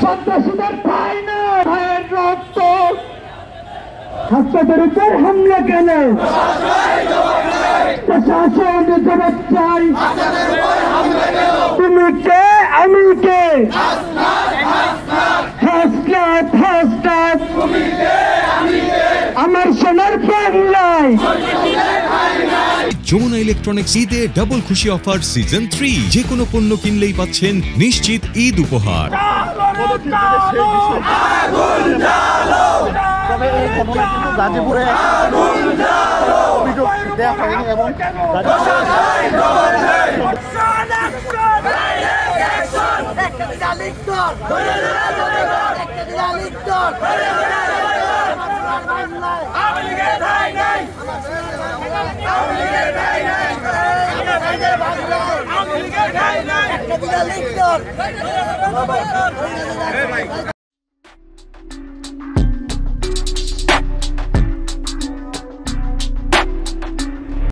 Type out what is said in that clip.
সন্ত্রাসীদের ঠাঁই না, ভাইয়ের রক্ত হাসপাতালের উপর হামলা কেন? প্রশাসন জবাব চাই। তুমি কে, আমি কে? হাসনাত হাসনাত আমার সোনার বাংলায়। যমুনা ইলেকট্রনিক্স ঈদে ডাবল খুশি অফার সিজন 3, যে কোনো পণ্য কিনলেই পাচ্ছেন নিশ্চিত ঈদ উপহার। তবে এই ঘটনা কিন্তু গাজীপুরে অভিযোগ দেওয়া হয়নি এবং